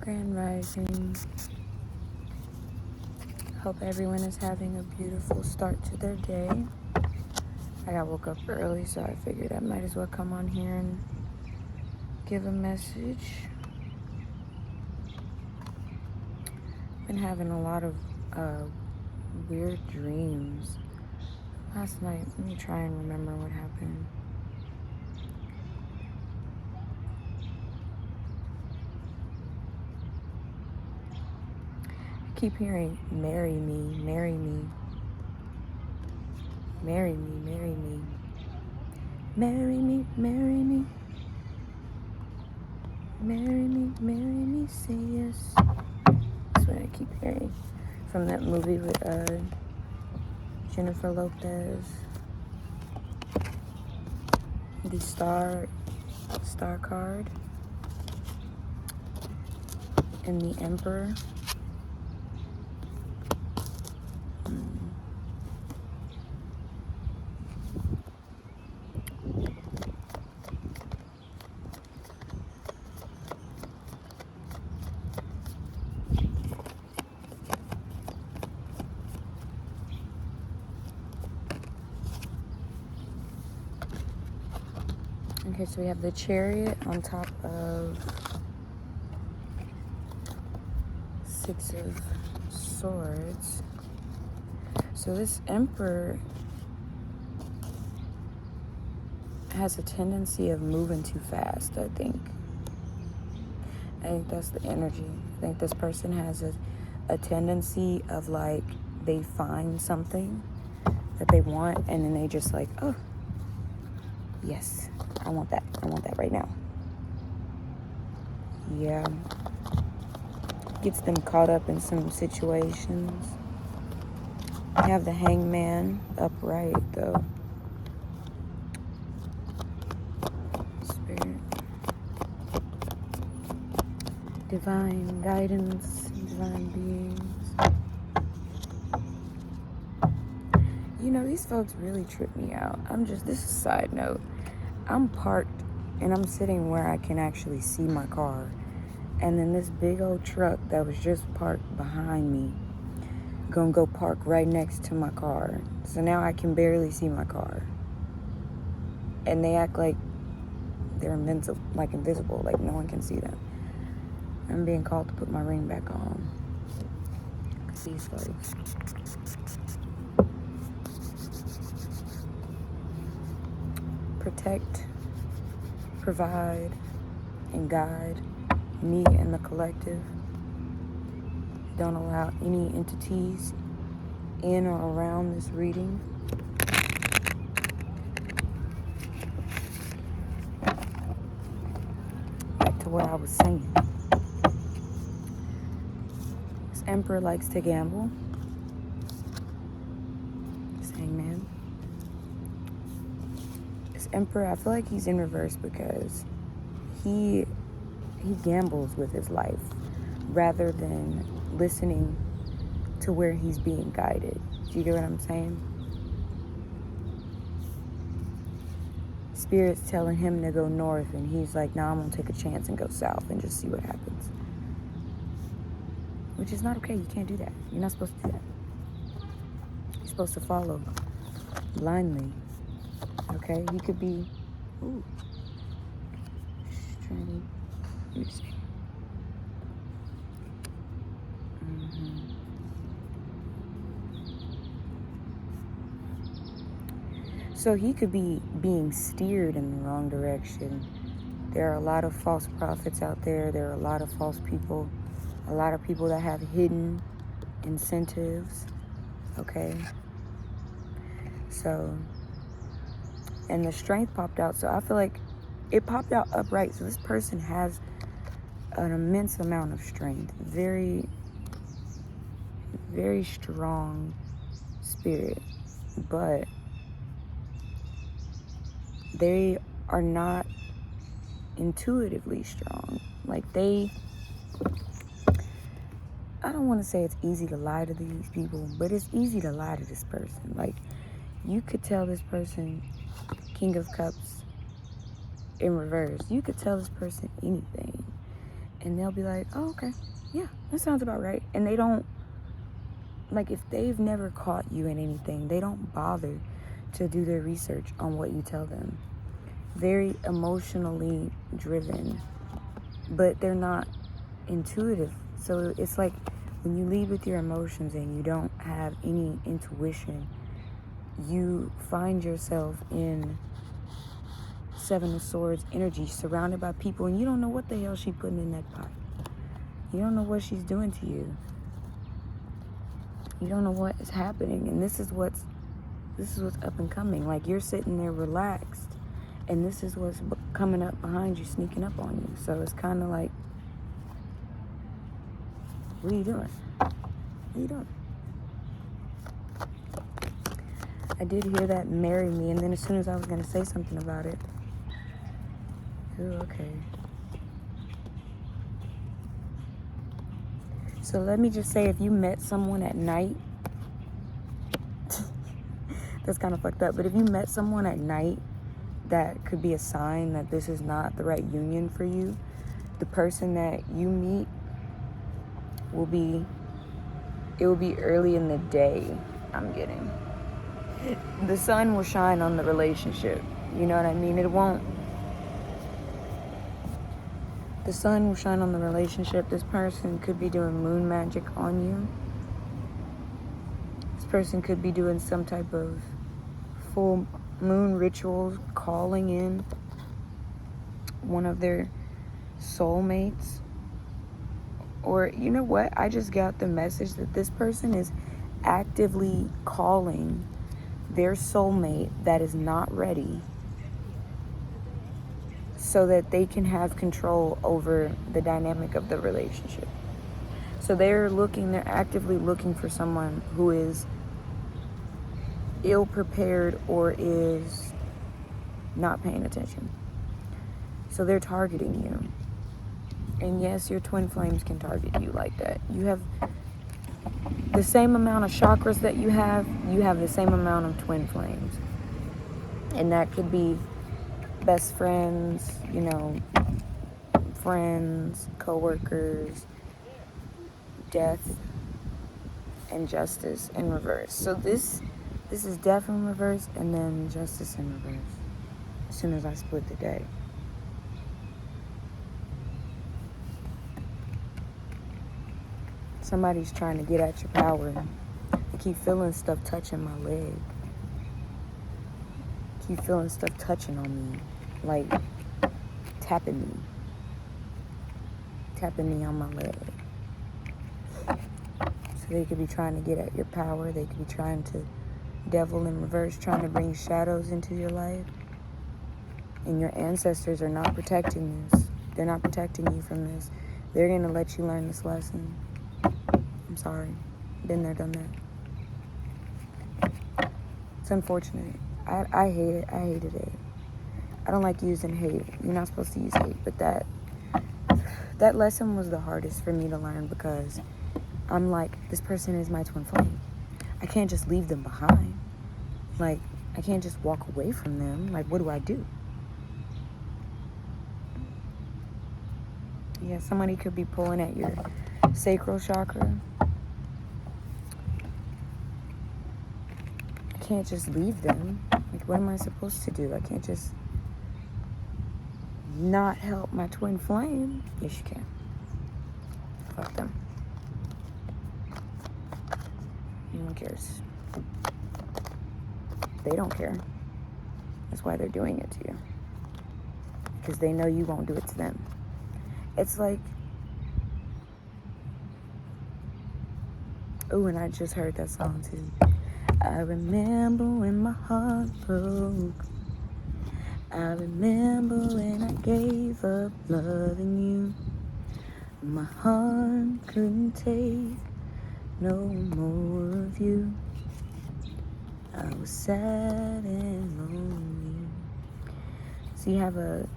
Grand Rising. Hope everyone is having a beautiful start to their day. I got woke up early, so I figured I might as well come on here and give a message. Been having a lot of weird dreams. Last night, let me try and remember what happened. I keep hearing, marry me, marry me. Marry me, marry me. Marry me, marry me. Marry me, say yes. That's what I keep hearing from that movie with Jennifer Lopez. The star card. And the Emperor. Okay, so we have the Chariot on top of Six of Swords. So this Emperor has a tendency of moving too fast, I think. I think that's the energy. I think this person has a tendency of like, they find something that they want and then they just like, oh, yes, I want that right now. Yeah. Gets them caught up in some situations. You have the Hangman upright though. Spirit. Divine guidance, divine beings. You know, these folks really trip me out. This is a side note. I'm parked and I'm sitting where I can actually see my car. And then this big old truck that was just parked behind me gonna go park right next to my car. So now I can barely see my car. And they act like they're invisible, like no one can see them. I'm being called to put my ring back on. These folks. Protect, provide, and guide me and the collective. Don't allow any entities in or around this reading. Back to what I was saying. This Emperor likes to gamble. This Hangman. This Emperor, I feel like he's in reverse because he gambles with his life rather than listening to where he's being guided. Do you get what I'm saying? Spirit's telling him to go north and he's like, nah, I'm gonna take a chance and go south and just see what happens. Which is not okay. You can't do that. You're not supposed to do that. You're supposed to follow blindly. Okay? You could be, ooh, strength. Let me see. So he could be being steered in the wrong direction. There are a lot of false prophets out there. There are a lot of false people. A lot of people that have hidden incentives. Okay? So, and the strength popped out. So I feel like it popped out upright. So this person has an immense amount of strength. Very, very strong spirit. But they are not intuitively strong. Like I don't want to say it's easy to lie to these people, but it's easy to lie to this person. Like, you could tell this person King of Cups in reverse. You could tell this person anything. And they'll be like, oh, okay, yeah, that sounds about right. And they don't, like, if they've never caught you in anything, they don't bother to do their research on what you tell them. Very emotionally driven, but they're not intuitive. So it's like when you lead with your emotions and you don't have any intuition, you find yourself in Seven of Swords energy, surrounded by people, and you don't know what the hell she's putting in that pot. You don't know what she's doing to you. You don't know what is happening, and this is what's up and coming. Like, you're sitting there relaxed, and this is what's coming up behind you, sneaking up on you. So it's kind of like, what are you doing? What are you doing? I did hear that marry me, and then as soon as I was going to say something about it, ooh, okay. So let me just say, if you met someone at night, that's kind of fucked up, but if you met someone at night, that could be a sign that this is not the right union for you. The person that you meet will be early in the day, I'm getting. The sun will shine on the relationship. You know what I mean? The sun will shine on the relationship. This person could be doing moon magic on you. This person could be doing some type of full moon rituals, calling in one of their soulmates. Or, you know what? I just got the message that this person is actively calling their soulmate that is not ready, so that they can have control over the dynamic of the relationship. So they're actively looking for someone who is ill-prepared or is not paying attention. So they're targeting you. And yes, your twin flames can target you like that. You have the same amount of chakras that you have the same amount of twin flames. And that could be best friends, friends, co-workers, death, and justice in reverse. So this is death in reverse, and then justice in reverse as soon as I split the day. Somebody's trying to get at your power. I keep feeling stuff touching my leg. Keep feeling stuff touching on me, like tapping me on my leg. So they could be trying to get at your power. They could be trying to, devil in reverse, trying to bring shadows into your life. And your ancestors are not protecting this. They're not protecting you from this. They're going to let you learn this lesson. I'm sorry. Been there, done that. It's unfortunate. I hate it. I hated it. I don't like using hate. You're not supposed to use hate. But that lesson was the hardest for me to learn, because I'm like, this person is my twin flame. I can't just leave them behind. Like, I can't just walk away from them. Like, what do I do? Yeah, somebody could be pulling at your sacral chakra. I can't just leave them. Like, what am I supposed to do? I can't just not help my twin flame. Yes, you can. Fuck them. No one cares. They don't care. That's why they're doing it to you. Because they know you won't do it to them. It's like, oh, and I just heard that song too. I remember when my heart broke. I remember when I gave up loving you. My heart couldn't take no more of you. I was sad and lonely. So you have a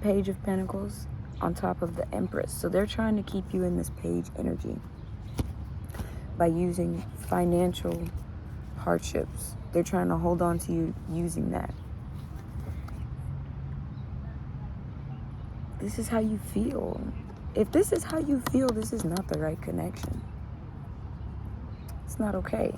Page of Pentacles on top of the Empress. So they're trying to keep you in this page energy by using financial hardships. They're trying to hold on to you using that. This is how you feel. If this is how you feel, this is not the right connection. It's not okay.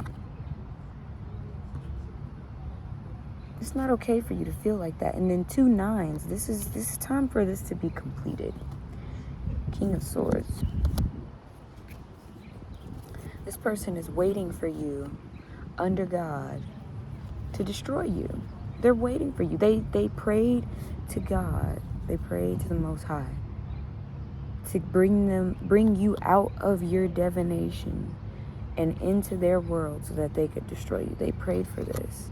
It's not okay for you to feel like that. And then 2 9s. This is time for this to be completed. King of Swords. This person is waiting for you under God to destroy you. They're waiting for you. They prayed to God. They prayed to the Most High to bring you out of your divination and into their world so that they could destroy you. They prayed for this.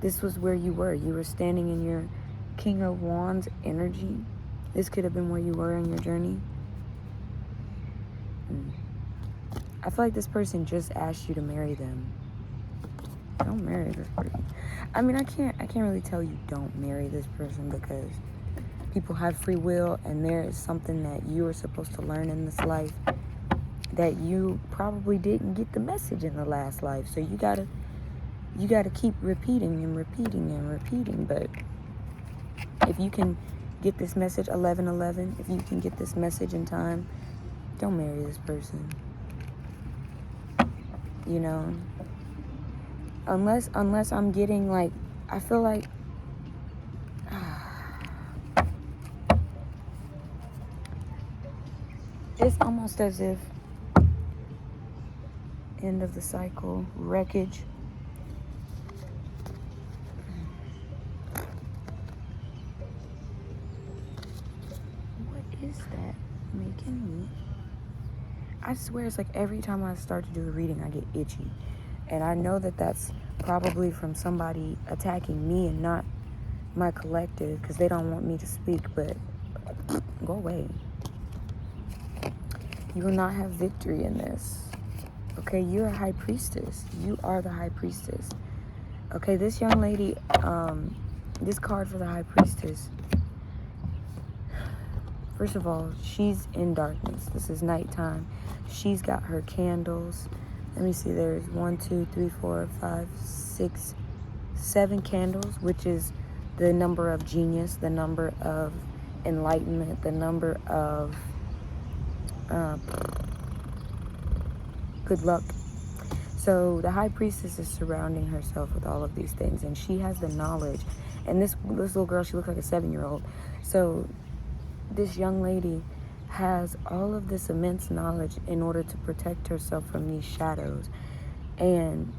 This was where you were. You were standing in your King of Wands energy. This could have been where you were in your journey. I feel like this person just asked you to marry them. Don't marry this person. I mean, I can't really tell you don't marry this person, because people have free will, and there is something that you are supposed to learn in this life that you probably didn't get the message in the last life. So you gotta keep repeating and repeating and repeating. But if you can get this message 1111, if you can get this message in time, don't marry this person. You know, unless I'm getting like, I feel like it's almost as if end of the cycle, wreckage. What is that making me? I swear it's like every time I start to do a reading, I get itchy. And I know that that's probably from somebody attacking me and not my collective, because they don't want me to speak, but go away. You will not have victory in this. Okay, you're a high priestess. You are the high priestess. Okay, this young lady, this card for the high priestess, first of all, she's in darkness. This is nighttime. She's got her candles. Let me see, there's 1, 2, 3, 4, 5, 6, 7 candles, which is the number of genius, the number of enlightenment, the number of good luck. So the high priestess is surrounding herself with all of these things, and she has the knowledge. And this little girl, she looks like a 7-year-old. So this young lady has all of this immense knowledge in order to protect herself from these shadows. And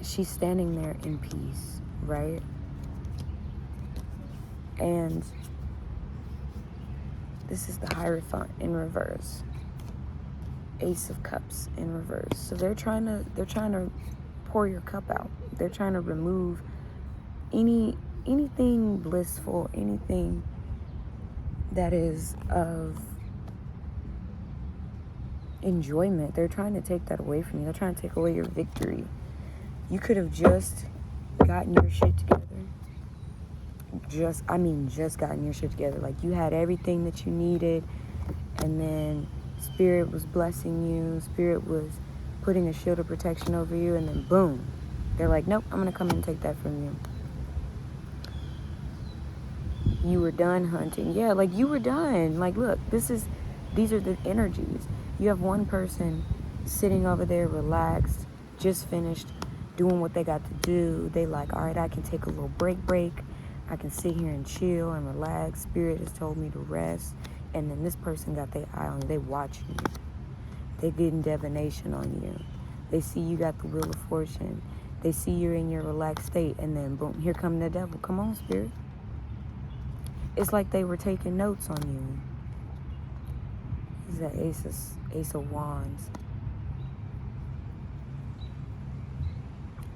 she's standing there in peace, right? And this is the Hierophant in reverse. Ace of Cups in reverse. So they're trying to pour your cup out. They're trying to remove anything blissful, anything that is of enjoyment. They're trying to take that away from you. They're trying to take away your victory. You could have just gotten your shit together. Just gotten your shit together. Like, you had everything that you needed, and then Spirit was blessing you. Spirit was putting a shield of protection over you, and then boom, they're like, nope, I'm gonna come and take that from you. You were done hunting. Yeah, like, you were done. Like, look, these are the energies. You have one person sitting over there relaxed, just finished doing what they got to do. They like, all right, I can take a little break. I can sit here and chill and relax. Spirit has told me to rest. And then this person got their eye on you. They watching you. They getting divination on you. They see you got the Wheel of Fortune. They see you're in your relaxed state. And then boom, here come the devil. Come on, Spirit. It's like they were taking notes on you. This is that Ace of Wands.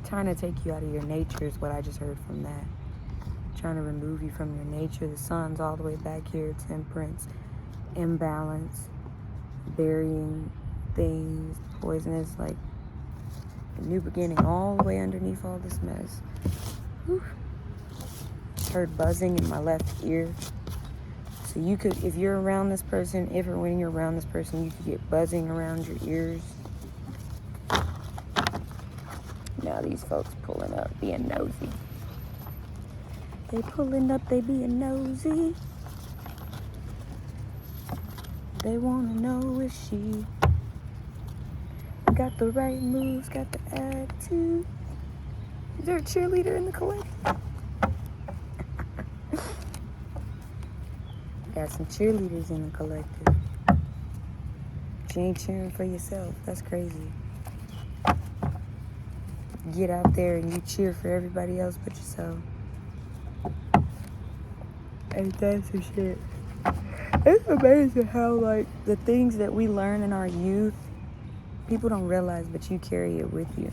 Trying to take you out of your nature is what I just heard from that. Trying to remove you from your nature. The sun's all the way back here. Temperance, imbalance, burying things, poisonous, like a new beginning all the way underneath all this mess. Whew. Heard buzzing in my left ear. So you could, if you're around this person, if or when you're around this person, you could get buzzing around your ears. Now these folks pulling up, being nosy. They pulling up, they being nosy. They wanna know if she got the right moves, got the attitude. Is there a cheerleader in the collective? Got some cheerleaders in the collective. But you ain't cheering for yourself. That's crazy. Get out there and you cheer for everybody else but yourself. Ain't that some shit? It's amazing how, like, the things that we learn in our youth, people don't realize, but you carry it with you.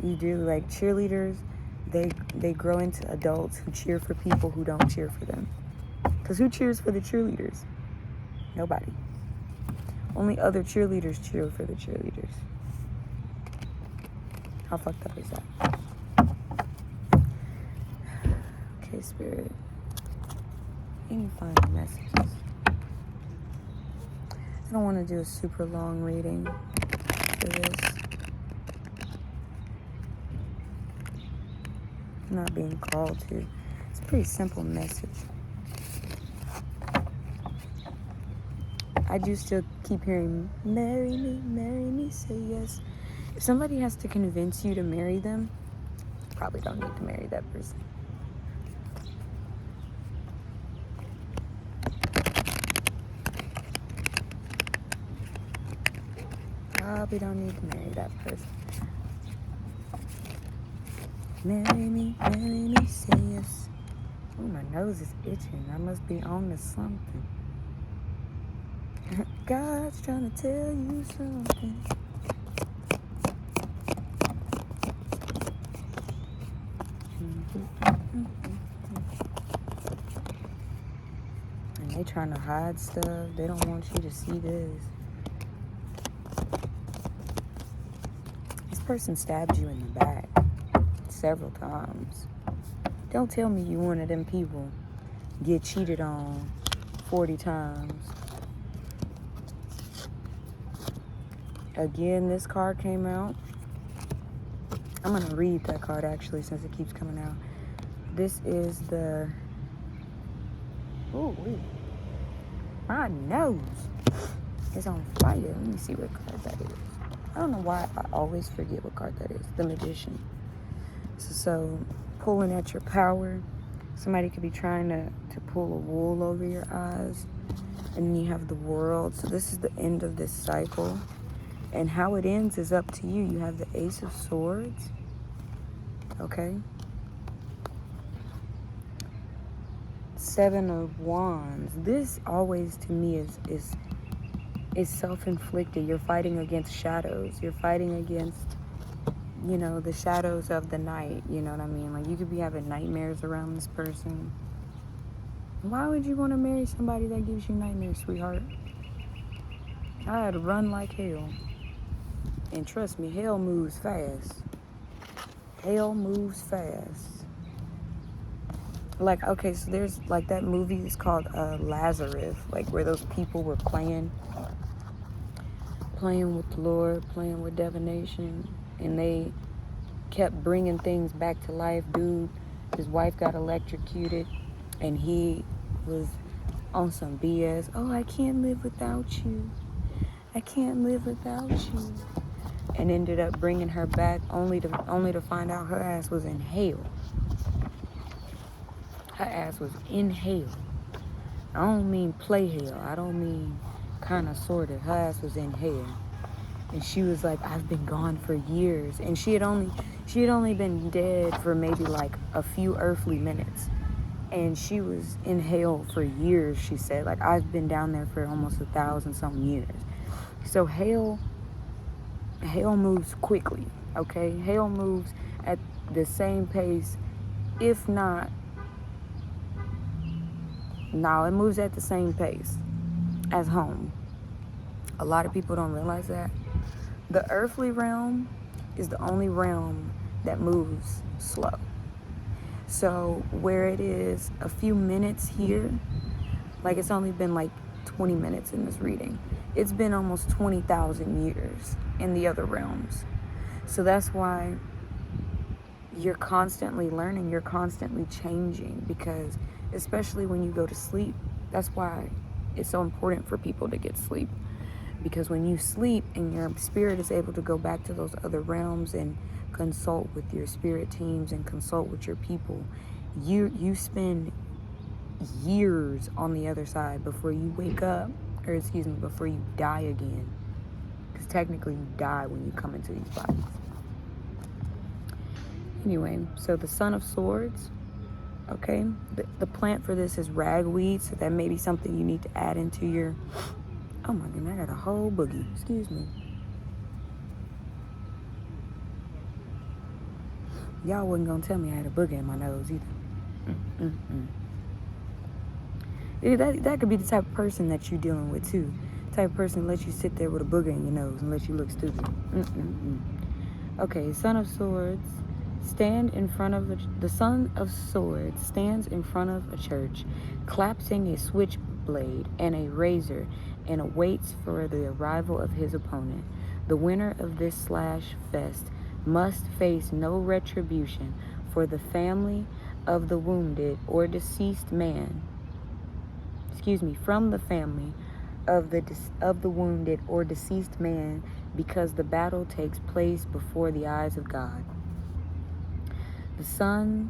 You do. Like, cheerleaders, they grow into adults who cheer for people who don't cheer for them. Because who cheers for the cheerleaders? Nobody. Only other cheerleaders cheer for the cheerleaders. How fucked up is that? Okay, Spirit. Any final messages? I don't want to do a super long reading for this. I'm not being called to. It's a pretty simple message. I do still keep hearing, marry me, say yes. If somebody has to convince you to marry them, you probably don't need to marry that person. Probably don't need to marry that person. Marry me, say yes. Oh, my nose is itching. I must be on to something. God's trying to tell you something. And they trying to hide stuff. They don't want you to see this. This person stabbed you in the back several times. Don't tell me you one of them people get cheated on 40 times. Again, this card came out. I'm going to read that card, actually, since it keeps coming out. This is the... Ooh, my nose is on fire. Let me see what card that is. I don't know why I always forget what card that is. The Magician. So pulling at your power. Somebody could be trying to pull a wool over your eyes. And then you have the World. So this is the end of this cycle. And how it ends is up to you. You have the Ace of Swords. Okay. Seven of Wands. This always, to me, is self-inflicted. You're fighting against shadows. You're fighting against, you know, the shadows of the night. You know what I mean? Like, you could be having nightmares around this person. Why would you want to marry somebody that gives you nightmares, sweetheart? I had to run like hell. And trust me, hell moves fast. Hell moves fast. Like, okay, so there's, like, that movie is called Lazarus. Like, where those people were playing with the Lord, playing with divination. And they kept bringing things back to life. Dude, his wife got electrocuted. And he was on some BS. Oh, I can't live without you. I can't live without you. And ended up bringing her back only to find out her ass was in hell. Her ass was in hell. I don't mean play hell. I don't mean kind of, sort of. Her ass was in hell. And she was like, I've been gone for years. And she had only been dead for maybe like a few earthly minutes. And she was in hell for years, she said. Like, I've been down there for almost 1,000-something years. So hell moves quickly, okay? Hell moves at the same pace, if not... No, it moves at the same pace as home. A lot of people don't realize that. The earthly realm is the only realm that moves slow. So where it is a few minutes here, like it's only been like 20 minutes in this reading. It's been almost 20,000 years in the other realms. So that's why you're constantly learning, you're constantly changing, because especially when you go to sleep, that's why it's so important for people to get sleep, because when you sleep and your spirit is able to go back to those other realms and consult with your spirit teams and consult with your people, you spend years on the other side before you wake up, or excuse me, before you die again, because technically you die when you come into these bodies. Anyway, so the Son of Swords, okay, the plant for this is ragweed, so that may be something you need to add into your, oh my goodness, I got a whole boogie, excuse me. Y'all wasn't gonna tell me I had a boogie in my nose either. That could be the type of person that you're dealing with too. The type of person that lets you sit there with a booger in your nose and let you look stupid. Okay, Son of Swords, the Son of Swords stands in front of a church, clasping a switchblade and a razor, and awaits for the arrival of his opponent. The winner of this slash fest must face no retribution for the family of the wounded or deceased man. From the family of the wounded or deceased man, because the battle takes place before the eyes of God. The Son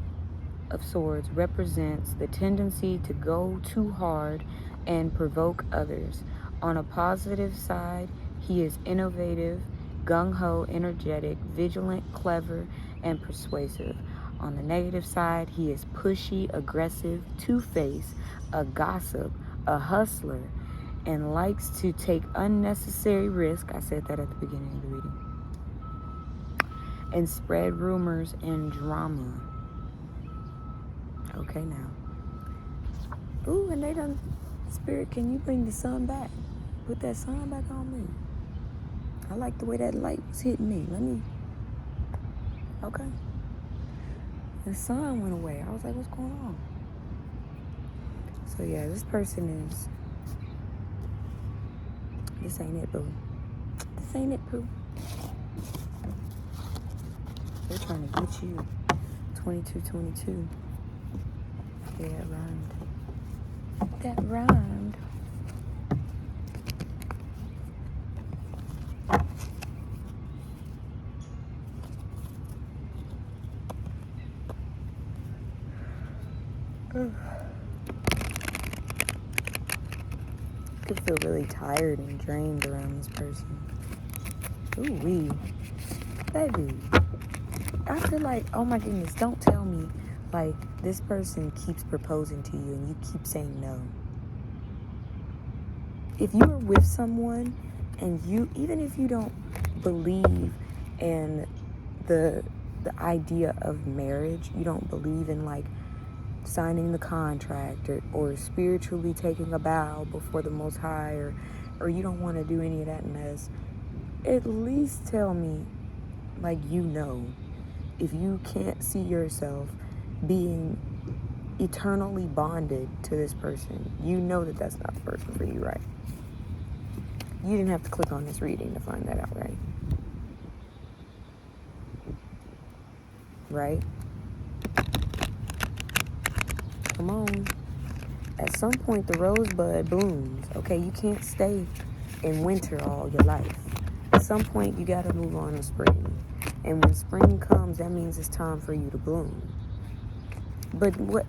of Swords represents the tendency to go too hard and provoke others. On a positive side, he is innovative, gung-ho, energetic, vigilant, clever, and persuasive. On the negative side, he is pushy, aggressive, two-faced, a gossip, a hustler, and likes to take unnecessary risk. I said that at the beginning of the reading. And spread rumors and drama. Okay, now. Ooh, and they done, Spirit, can you bring the sun back? Put that sun back on me. I like the way that light was hitting me. Okay. The sun went away. I was like, what's going on? So yeah, this person is, this ain't it, boo. This ain't it, boo. They're trying to get you. 2222. Yeah, that rhymed. That rhymed. I could feel really tired and drained around this person. Ooh-wee. Baby. I feel like, oh my goodness, don't tell me, like, this person keeps proposing to you and you keep saying no. If you are with someone and you, even if you don't believe in the idea of marriage, you don't believe in, like, signing the contract or spiritually taking a vow before the Most High, or you don't want to do any of that mess, at least tell me, like, you know. If you can't see yourself being eternally bonded to this person, you know that that's not the person for you, right? You didn't have to click on this reading to find that out, right? Right? Come on. At some point, the rosebud blooms, okay? You can't stay in winter all your life. At some point, you got to move on to spring. And when spring comes, that means it's time for you to bloom. But look,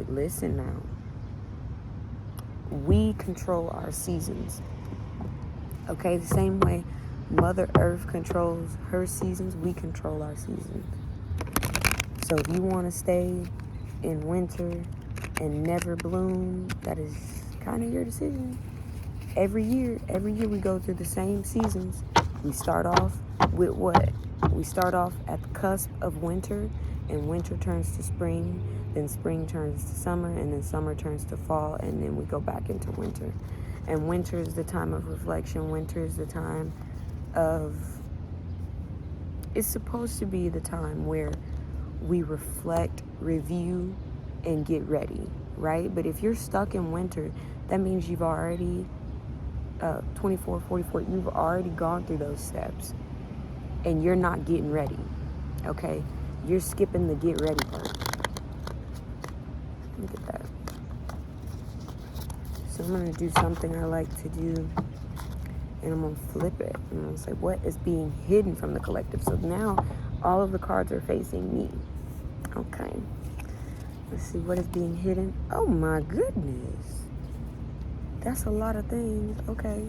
listen now. We control our seasons. Okay, the same way Mother Earth controls her seasons, we control our seasons. So if you want to stay in winter and never bloom, that is kind of your decision. Every year we go through the same seasons. We start off with what? We start off at the cusp of winter, and winter turns to spring, then spring turns to summer, and then summer turns to fall, and then we go back into winter. And winter is the time of reflection. Winter is the time of, it's supposed to be the time where we reflect, review, and get ready, right? But if you're stuck in winter, that means you've already 24, 44, you've already gone through those steps and you're not getting ready, okay? You're skipping the get ready part. Look at that. So I'm going to do something I like to do, and I'm going to flip it. And I'm going to say, what is being hidden from the collective? So now all of the cards are facing me. Okay. Let's see, what is being hidden? Oh my goodness. That's a lot of things. Okay.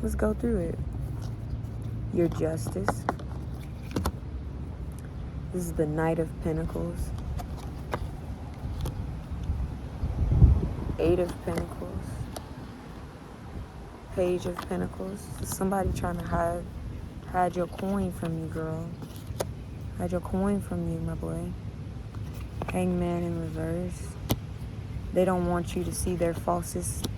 Let's go through it. Your justice. This is the Knight of Pentacles. Eight of Pentacles. Page of Pentacles. Somebody trying to hide your coin from you, girl. Hide your coin from you, my boy. Hangman in reverse. They don't want you to see their falsity.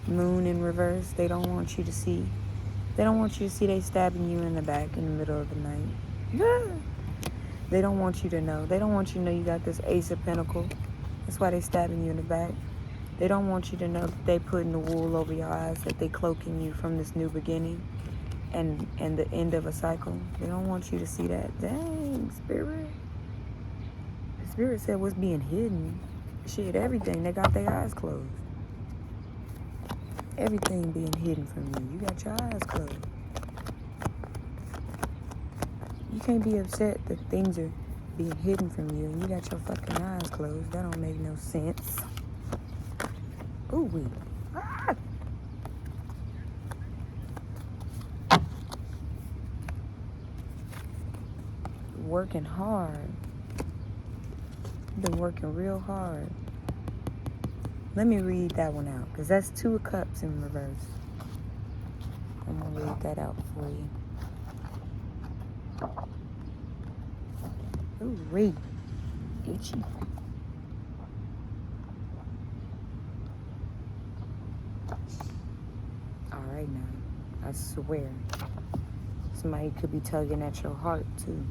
Moon in reverse. They don't want you to see. They don't want you to see they stabbing you in the back in the middle of the night. Yeah. They don't want you to know. They don't want you to know you got this Ace of Pentacles. That's why they stabbing you in the back. They don't want you to know that they putting the wool over your eyes, that they cloaking you from this new beginning and the end of a cycle. They don't want you to see that. Dang, Spirit. The Spirit said what's being hidden. Shit, everything. They got their eyes closed. Everything being hidden from you. You got your eyes closed. You can't be upset that things are being hidden from you and you got your fucking eyes closed. That don't make no sense. Ooh wee. Ah! Working hard. Been working real hard. Let me read that one out, because that's Two of Cups in reverse. I'm going to read that out for you. Ooh, wait. Itchy. Alright now. I swear. Somebody could be tugging at your heart, too.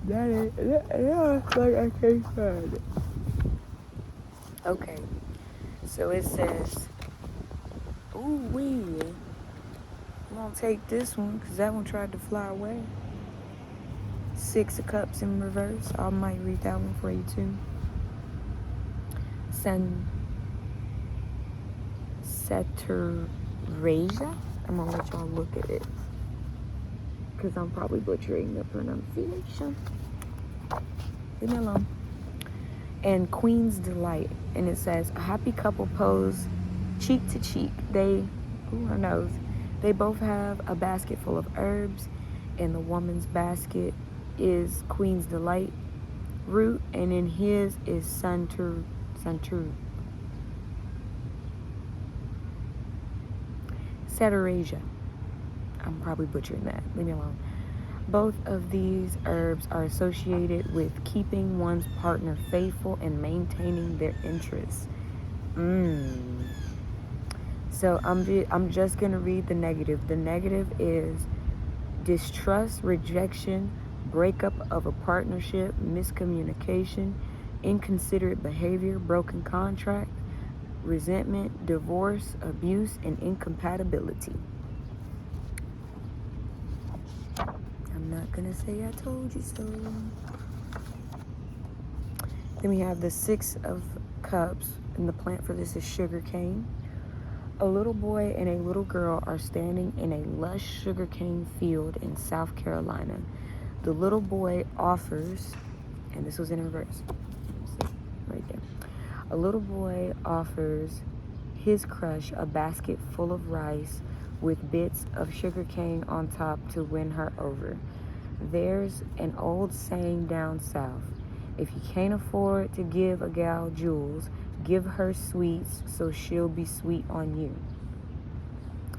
Yeah, like I can't find it. Okay, so it says, ooh wee. I'm gonna take this one because that one tried to fly away. Six of Cups in reverse. I might read that one for you too. Saturasia. I'm gonna let y'all look at it because I'm probably butchering the pronunciation. Leave me alone. And Queen's Delight, and it says a happy couple pose cheek to cheek. Her nose. They both have a basket full of herbs, and the woman's basket is Queen's Delight root, and in his is Saturasia. I'm probably butchering that. Leave me alone. Both of these herbs are associated with keeping one's partner faithful and maintaining their interests. So I'm just going to read the negative. The negative is distrust, rejection, breakup of a partnership, miscommunication, inconsiderate behavior, broken contract, resentment, divorce, abuse, and incompatibility. I'm not gonna say I told you so. Then we have the Six of Cups, and the plant for this is sugarcane. A little boy and a little girl are standing in a lush sugarcane field in South Carolina. The little boy offers, and this was in reverse, right there. A little boy offers his crush a basket full of rice with bits of sugarcane on top to win her over. There's an old saying down south: if you can't afford to give a gal jewels, give her sweets so she'll be sweet on you.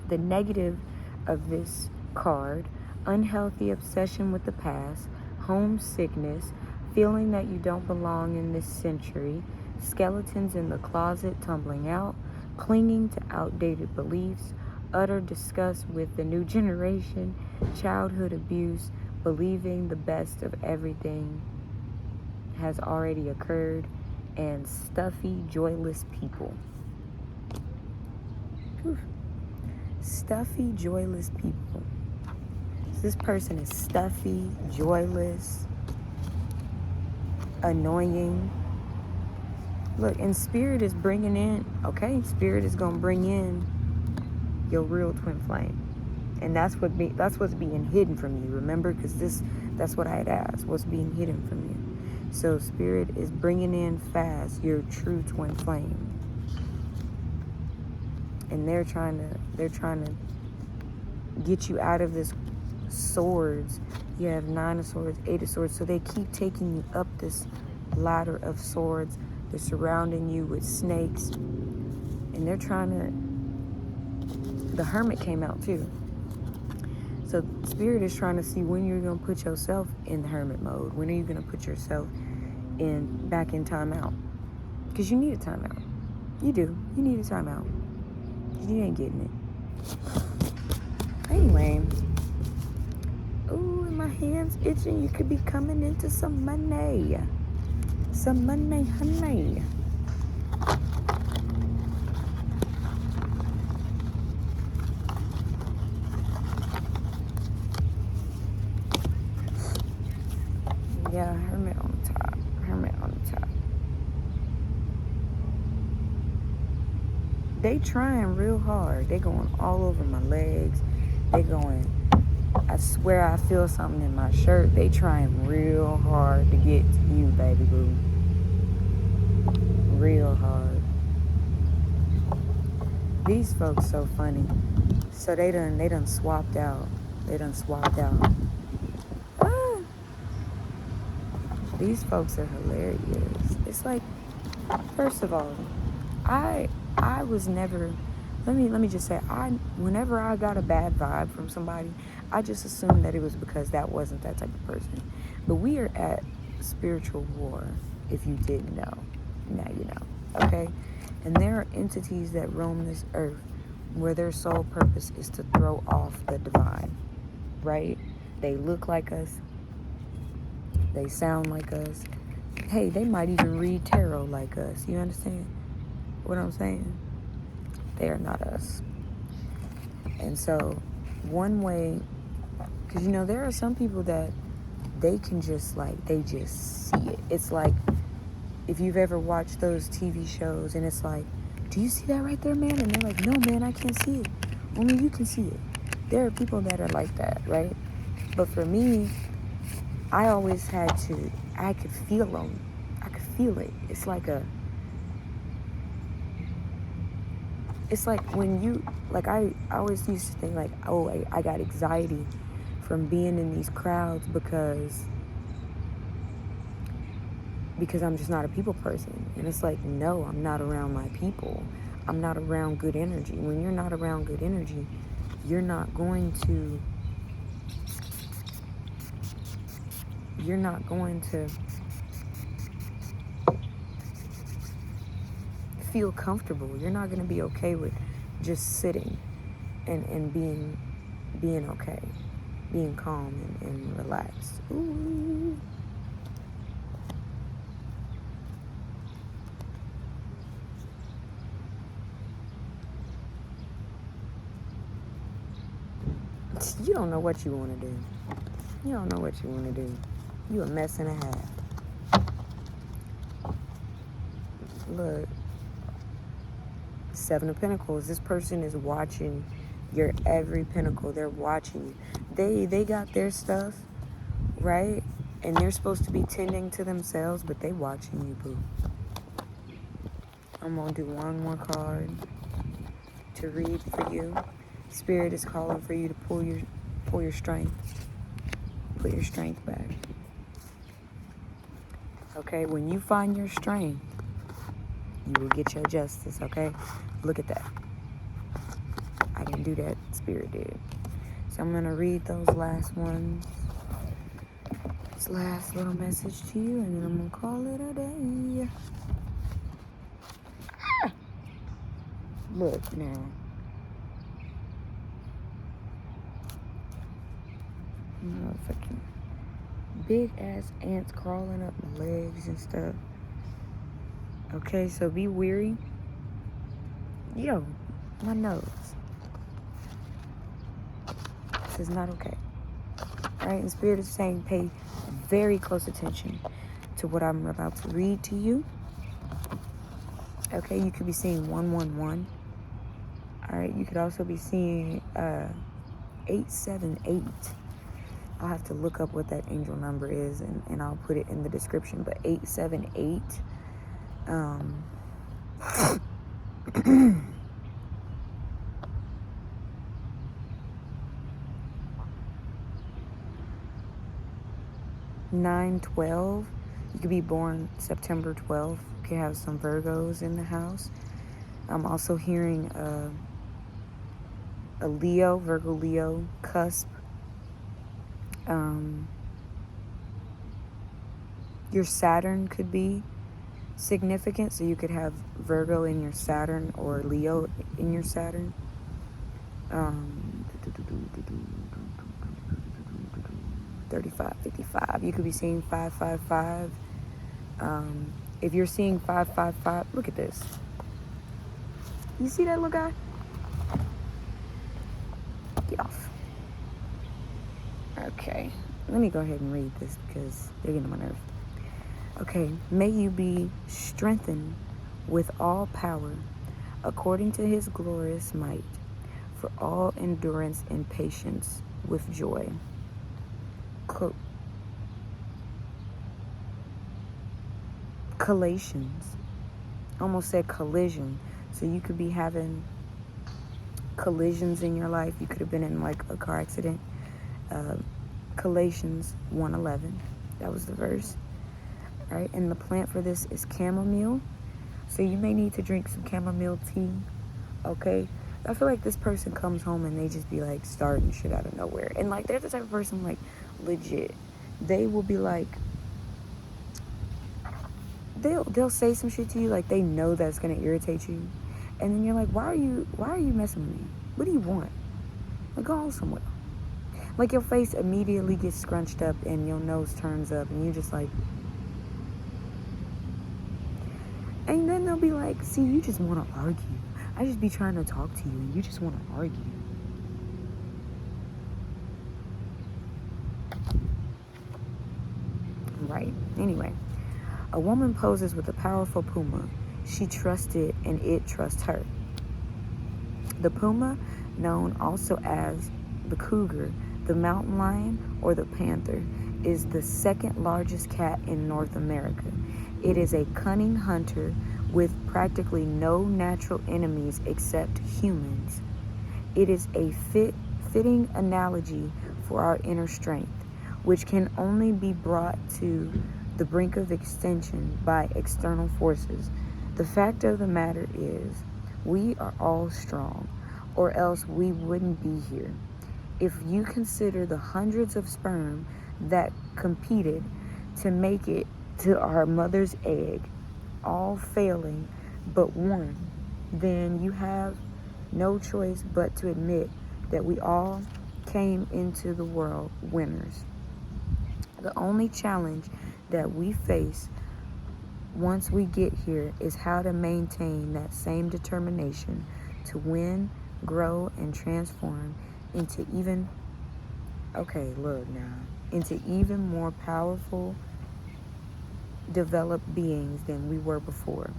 The negative of this card: unhealthy obsession with the past, homesickness, feeling that you don't belong in this century, skeletons in the closet tumbling out, clinging to outdated beliefs, utter disgust with the new generation, childhood abuse, believing the best of everything has already occurred, and stuffy, joyless people. Whew. Stuffy, joyless people. this person is stuffy, joyless, annoying. Look, and Spirit is bringing in, okay, Spirit is going to bring in your real twin flame. And that's what's being hidden from you, remember? Because that's what I had asked, what's being hidden from you. So Spirit is bringing in fast your true twin flame. And they're trying to get you out of this swords. You have 9 of swords, 8 of swords. So they keep taking you up this ladder of swords. They're surrounding you with snakes. And they're trying to... The Hermit came out too. So Spirit is trying to see when you're going to put yourself in the Hermit mode. When are you going to put yourself back in timeout? Because you need a timeout. You do. You need a timeout. You ain't getting it. Anyway. Ooh, my hand's itching. You could be coming into some money. Some money, honey. Yeah, Hermit on the top. Hermit on the top. They trying real hard. They going all over my legs. They going... I swear I feel something in my shirt. They trying real hard to get to you, baby boo. Real hard. These folks so funny. So they done swapped out. They done swapped out. Ah. These folks are hilarious. It's like, first of all, I was never... Let me just say, whenever I got a bad vibe from somebody, I just assumed that it was because that wasn't that type of person. But we are at spiritual war, if you didn't know. Now you know, okay? And there are entities that roam this earth where their sole purpose is to throw off the divine, right? They look like us. They sound like us. Hey, they might even read tarot like us. You understand what I'm saying? They are not us. And so one way, because there are some people that they can just they just see it. It's like if you've ever watched those TV shows and it's like, do you see that right there, man? And they're like, no, man, I can't see it. Only you can see it. There are people that are like that, right? But for me, I always had to, I could feel them. I could feel it. It's like when you, I always used to think oh, I got anxiety from being in these crowds because I'm just not a people person. And it's like, no, I'm not around my people. I'm not around good energy. When you're not around good energy, you're not going to feel comfortable. You're not going to be okay with just sitting and being okay, being calm and relaxed. Ooh. You don't know what you want to do. You don't know what you want to do. You a mess and a half. Look. 7 of Pentacles. This person is watching your every pinnacle. They're watching you. They got their stuff, right? And they're supposed to be tending to themselves, but they watching you, boo. I'm going to do one more card to read for you. Spirit is calling for you to pull your strength. Put your strength back. Okay, when you find your strength, you will get your justice, okay? Look at that. I didn't do that. Spirit did. So I'm going to read those last ones. This last little message to you, and then I'm going to call it a day. Ah! Look now. Motherfucking big ass ants crawling up my legs and stuff. Okay, so be weary. Yo, my nose. This is not okay. right? And Spirit is saying pay very close attention to what I'm about to read to you. Okay, you could be seeing 111. All right, you could also be seeing 878. I'll have to look up what that angel number is, and I'll put it in the description. But 878. 912. You could be born September 12th. You could have some Virgos in the house. I'm also hearing a Leo, Virgo Leo cusp. Your Saturn could be significant, so you could have Virgo in your Saturn or Leo in your Saturn. 35, 55. You could be seeing 555. If you're seeing 555, look at this. You see that little guy? Get off. Okay, let me go ahead and read this because they're getting on my nerves. Okay, may you be strengthened with all power according to his glorious might, for all endurance and patience with joy. Collations. Almost said collision. So you could be having collisions in your life. You could have been in like a car accident. Collations 111. That was the verse. All right, and the plant for this is chamomile. So you may need to drink some chamomile tea. Okay, I feel like this person comes home and they just be like starting shit out of nowhere. And like they're the type of person, like, legit, they will be like, they'll say some shit to you, like they know that's gonna irritate you, and then you're like, why are you messing with me? What do you want? Like, go on somewhere. Like your face immediately gets scrunched up and your nose turns up and you're just like, and then they'll be like, see, you just want to argue. I just be trying to talk to you and you just want to argue. Right. Anyway, a woman poses with a powerful puma. She trusts it and it trusts her. The puma, known also as the cougar, the mountain lion, or the panther, is the second largest cat in North America. It is a cunning hunter with practically no natural enemies except humans. It is a fitting analogy for our inner strength, which can only be brought to the brink of extinction by external forces. The fact of the matter is, we are all strong, or else we wouldn't be here. If you consider the hundreds of sperm that competed to make it to our mother's egg, all failing but one, then you have no choice but to admit that we all came into the world winners. The only challenge that we face once we get here is how to maintain that same determination to win, grow, and transform into even more powerful, developed beings than we were before.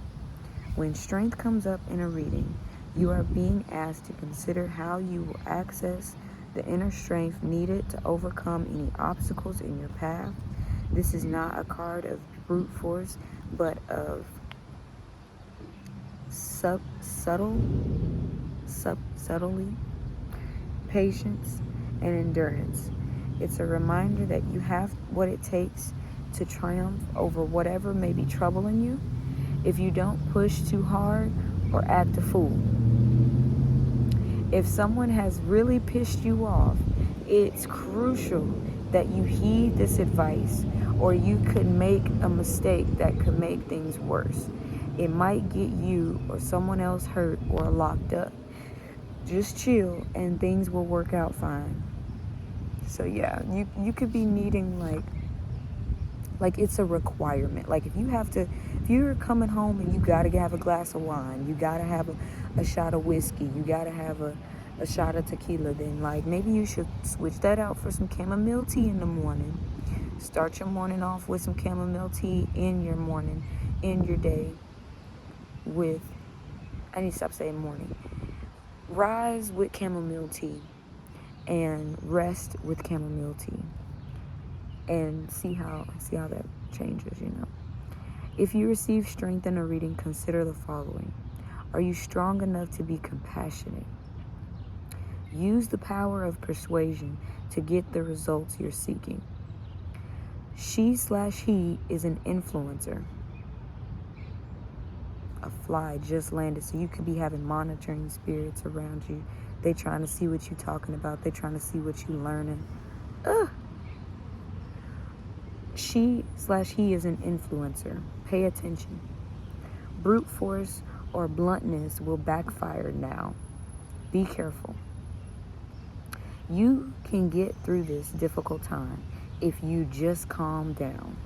When strength comes up in a reading, you are being asked to consider how you will access the inner strength needed to overcome any obstacles in your path. This is not a card of brute force, but of subtly, patience, and endurance. It's a reminder that you have what it takes to triumph over whatever may be troubling you if you don't push too hard or act a fool. If someone has really pissed you off, it's crucial that you heed this advice, or you could make a mistake that could make things worse. It might get you or someone else hurt or locked up. Just chill and things will work out fine. So yeah, you could be needing like it's a requirement. Like if you're coming home and you gotta have a glass of wine, you gotta have a shot of whiskey, you gotta have a shot of tequila, then like maybe you should switch that out for some chamomile tea in the morning. Start your morning off with some chamomile tea in your morning, in your day with, I need to stop saying morning. Rise with chamomile tea and rest with chamomile tea, and see how that changes, you know. If you receive strength in a reading, consider the following. Are you strong enough to be compassionate? Use the power of persuasion to get the results you're seeking. She/he is an influencer. A fly just landed, so you could be having monitoring spirits around you. They trying to see what you're talking about. They trying to see what you're learning. Ugh. She/he is an influencer. Pay attention. Brute force or bluntness will backfire now. Be careful. You can get through this difficult time if you just calm down.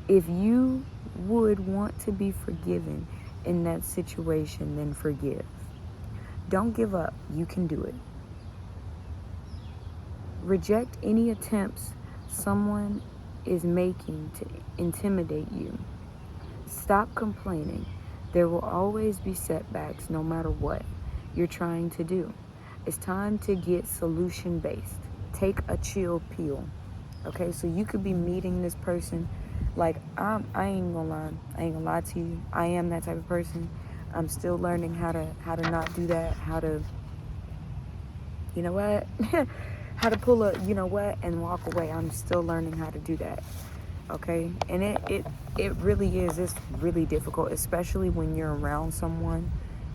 If you would want to be forgiven in that situation, then forgive. Don't give up. You can do it. Reject any attempts someone is making to intimidate you. Stop complaining. There will always be setbacks no matter what you're trying to do. It's time to get solution-based. Take a chill pill. Okay, so you could be meeting this person. Like, I ain't gonna lie to you. I am that type of person. I'm still learning how to not do that. How to, you know what? How to pull a, you know what, and walk away. I'm still learning how to do that. Okay, and it really is. It's really difficult, especially when you're around someone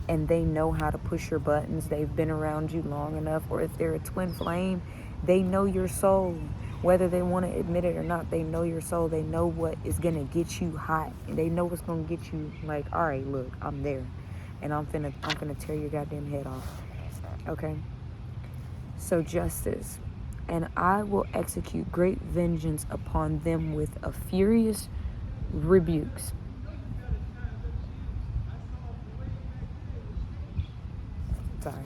and they know how to push your buttons. They've been around you long enough, or if they're a twin flame, they know your soul. Whether they want to admit it or not, they know your soul. They know what is going to get you hot. And they know what's going to get you like, all right, look, I'm there. And I'm finna tear your goddamn head off. Okay? So justice. And I will execute great vengeance upon them with a furious rebukes. Sorry.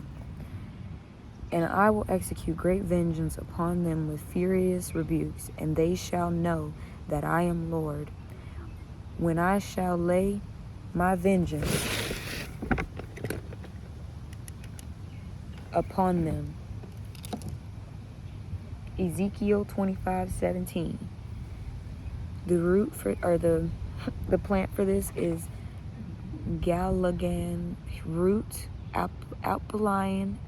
And I will execute great vengeance upon them with furious rebukes, and they shall know that I am Lord, when I shall lay my vengeance upon them. Ezekiel 25:17. The root for, or the plant for this is Galligan root, Alpinian,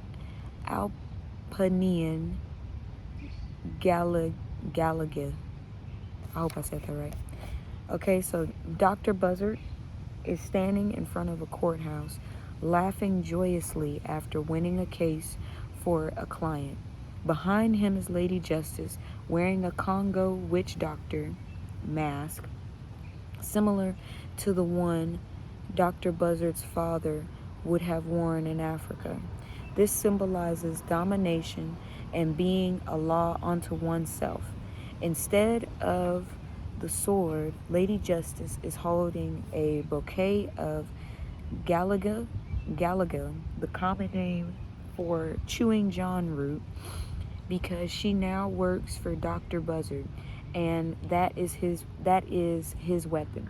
Gallagher. I hope I said that right. Okay, so Dr. Buzzard is standing in front of a courthouse, laughing joyously after winning a case for a client. Behind him is Lady Justice, wearing a Congo witch doctor mask, similar to the one Dr. Buzzard's father would have worn in Africa. This symbolizes domination and being a law unto oneself. Instead of the sword, Lady Justice is holding a bouquet of Galaga, the common name for chewing John root, because she now works for Dr. Buzzard, and that is his weapon.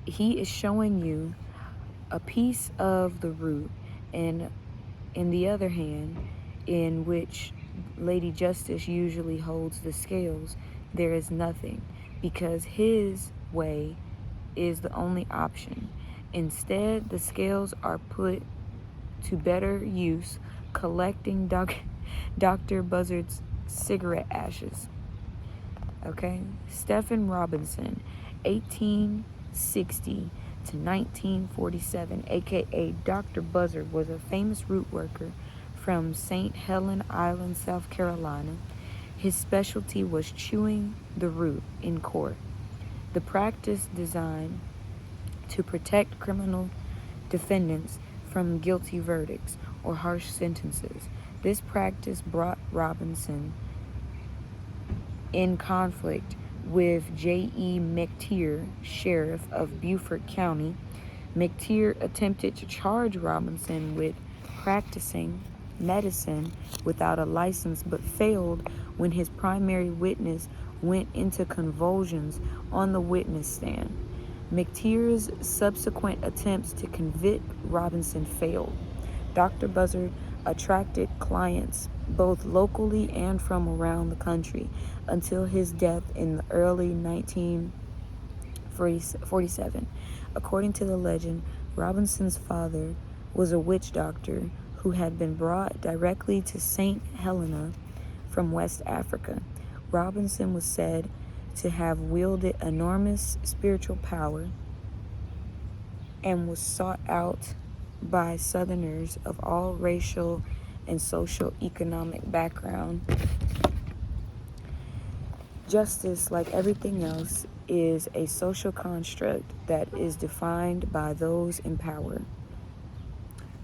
He is showing you a piece of the root, and in the other hand, in which Lady Justice usually holds the scales, there is nothing, because his way is the only option. Instead, the scales are put to better use, collecting Dr. Buzzard's cigarette ashes. Okay? Stephen Robinson, 1860 to 1947, aka Dr. Buzzard, was a famous root worker from St. Helens Island, South Carolina. His specialty was chewing the root in court. The practice designed to protect criminal defendants from guilty verdicts or harsh sentences. This practice brought Robinson in conflict with J.E. McTeer, sheriff of Beaufort County, McTeer attempted to charge Robinson with practicing medicine without a license, but failed when his primary witness went into convulsions on the witness stand. McTeer's subsequent attempts to convict Robinson failed. Dr. Buzzard attracted clients both locally and from around the country until his death in the early 1947. According to the legend, Robinson's father was a witch doctor who had been brought directly to St. Helena from West Africa. Robinson was said to have wielded enormous spiritual power and was sought out by Southerners of all racial and social economic background. Justice, like everything else, is a social construct that is defined by those in power.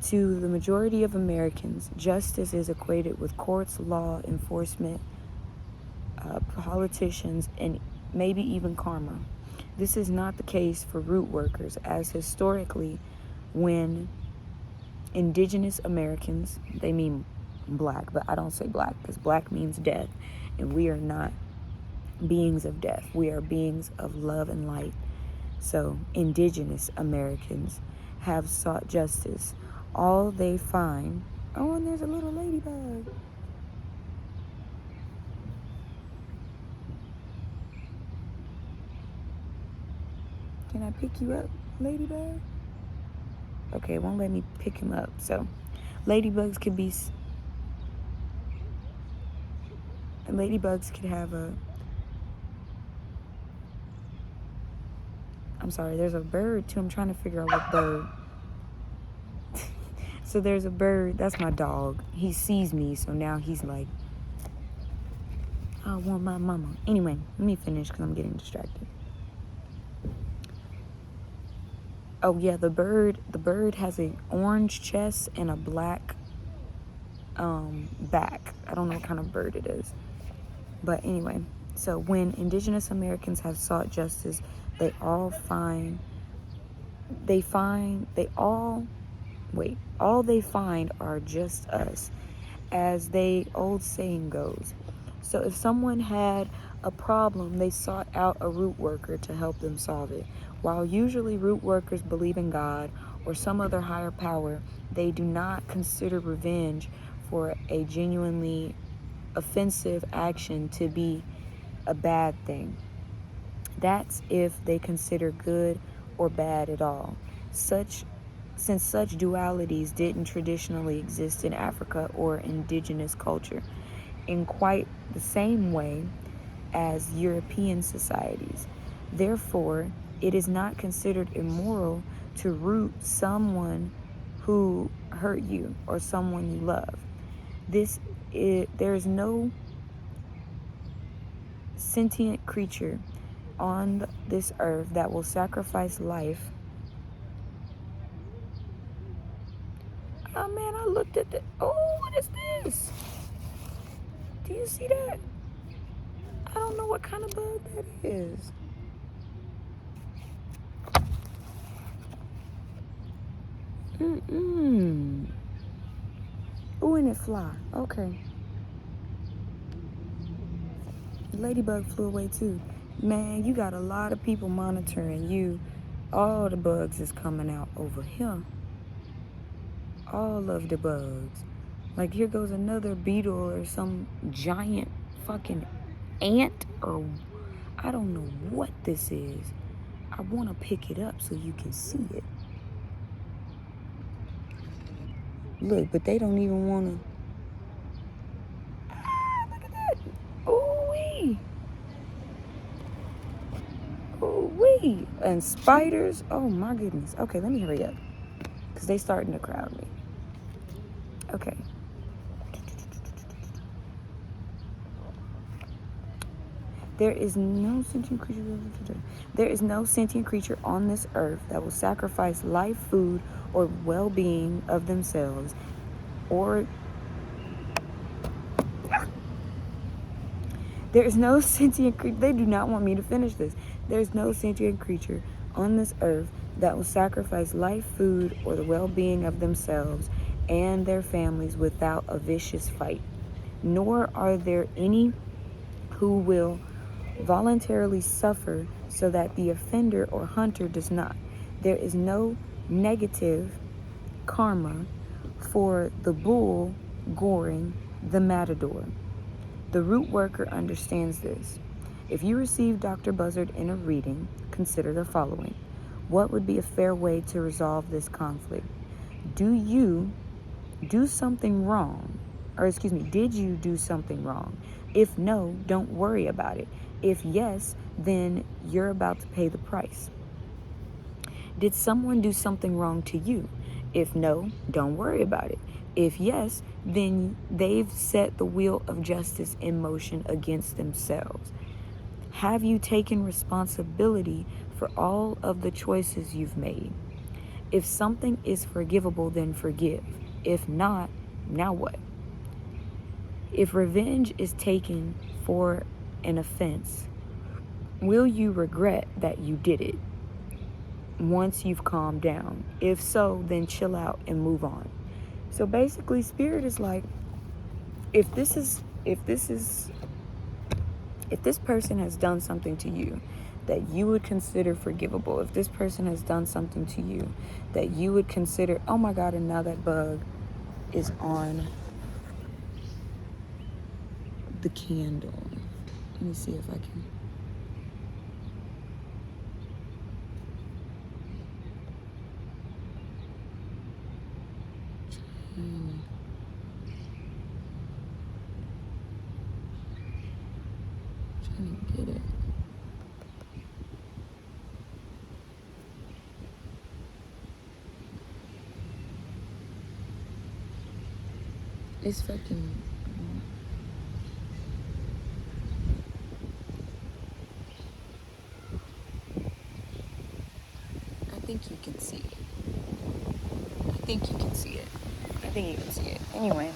To the majority of Americans, justice is equated with courts, law enforcement, politicians, and maybe even karma. This is not the case for root workers, as historically, when indigenous Americans, they mean black, but I don't say black because black means death, and we are not beings of death. We are beings of love and light. So indigenous Americans have sought justice. All they find, oh, and there's a little ladybug. Can I pick you up, ladybug? Okay, it won't let me pick him up. So ladybugs could be, ladybugs could have a, I'm sorry, there's a bird too. I'm trying to figure out what bird. So there's a bird, that's my dog. He sees me, so now he's like, I want my mama. Anyway, let me finish because I'm getting distracted. Oh yeah, the bird has an orange chest and a black back. I don't know what kind of bird it is. But anyway, so when indigenous Americans have sought justice, all they find are just us, as the old saying goes. So if someone had a problem, they sought out a root worker to help them solve it. While usually root workers believe in God or some other higher power, they do not consider revenge for a genuinely offensive action to be a bad thing. That's if they consider good or bad at all. Since such dualities didn't traditionally exist in Africa or indigenous culture in quite the same way as European societies. Therefore, it is not considered immoral to root someone who hurt you or someone you love. There is no sentient creature on this earth that will sacrifice life. Oh man, I looked at the, oh, what is this? Do you see that? I don't know what kind of bug that is. Ooh, and it fly. Okay. Ladybug flew away too. Man, you got a lot of people monitoring you. All the bugs is coming out over here. All of the bugs. Like here goes another beetle or some giant fucking ant, or I don't know what this is. I want to pick it up so you can see it. Look, but they don't even want to. Look at that. Ooh-wee. Ooh-wee. And spiders. Oh, my goodness. Okay, let me hurry up. Because they starting to crowd me. Okay. There is no sentient creature on this earth that will sacrifice life, food, or well-being of themselves, or there is no sentient creature. They do not want me to finish this. There is no sentient creature on this earth that will sacrifice life, food, or the well-being of themselves and their families without a vicious fight. Nor are there any who will voluntarily suffer so that the offender or hunter does not. There is no negative karma for the bull goring the matador. The root worker understands this. If you receive Dr. Buzzard in a reading, consider the following. What would be a fair way to resolve this conflict? Do you do something wrong? Did you do something wrong? If no, don't worry about it. If yes, then you're about to pay the price. Did someone do something wrong to you? If no, don't worry about it. If yes, then they've set the wheel of justice in motion against themselves. Have you taken responsibility for all of the choices you've made? If something is forgivable, then forgive. If not, now what? If revenge is taken for an offense, will you regret that you did it once you've calmed down? If so, then chill out and move on. So basically, Spirit is like, if this person has done something to you that you would consider forgivable, if this person has done something to you that you would consider, oh my God, and now that bug is on the candle. Let me see if I can. Trying to get it. It's fucking. I think you can see it. I think you can see it. Anyway.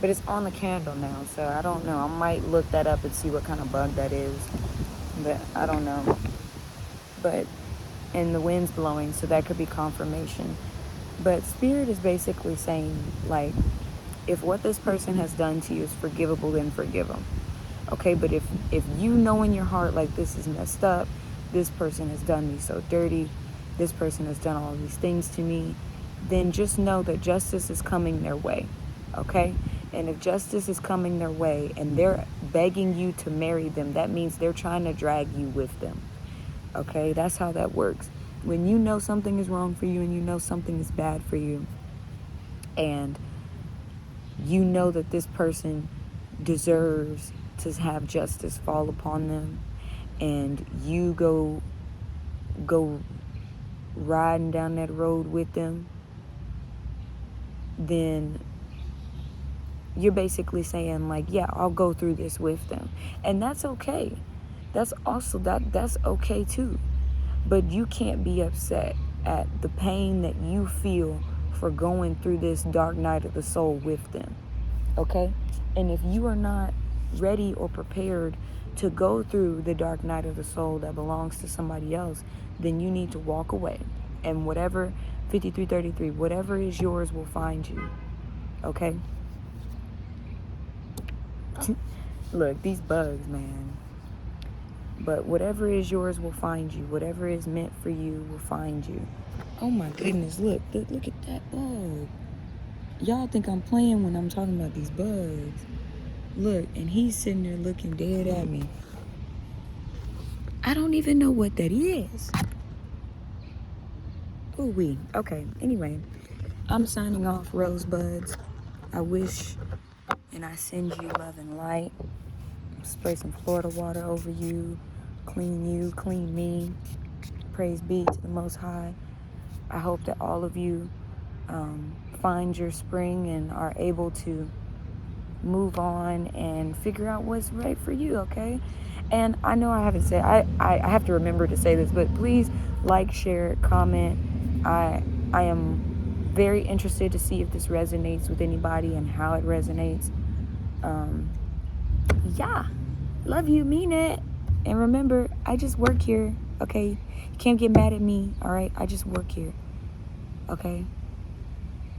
But it's on the candle now, so I don't know. I might look that up and see what kind of bug that is. But I don't know. And the wind's blowing, so that could be confirmation. But Spirit is basically saying, like, if what this person has done to you is forgivable, then forgive them. Okay, but if you know in your heart, like, this is messed up, this person has done me so dirty, this person has done all these things to me, then just know that justice is coming their way. Okay? And if justice is coming their way and they're begging you to marry them, that means they're trying to drag you with them. Okay? That's how that works. When you know something is wrong for you and you know something is bad for you, and you know that this person deserves to have justice fall upon them, and you go riding down that road with them, then you're basically saying, like, yeah, I'll go through this with them. And that's okay. That's okay too. But you can't be upset at the pain that you feel for going through this dark night of the soul with them. Okay? And if you are not ready or prepared to go through the dark night of the soul that belongs to somebody else, then you need to walk away. And whatever, 5333, whatever is yours will find you. Okay? Look, these bugs, man. But whatever is yours will find you. Whatever is meant for you will find you. Oh my goodness, look at that bug. Y'all think I'm playing when I'm talking about these bugs. Look, and he's sitting there looking dead at me. I don't even know what that is. Ooh-wee. Okay, anyway. I'm signing off, Rosebuds. I wish and I send you love and light. Spray some Florida water over you. Clean me. Praise be to the Most High. I hope that all of you find your spring and are able to move on and figure out what's right for you, okay? And I know I haven't said, I have to remember to say this, but please like, share, comment. I am very interested to see if this resonates with anybody and how it resonates. Yeah, love you, mean it. And remember, I just work here okay? You can't get mad at me, all right? I just work here, okay?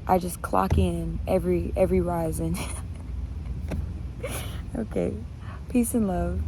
I just clock in every rising. Okay. Peace and love.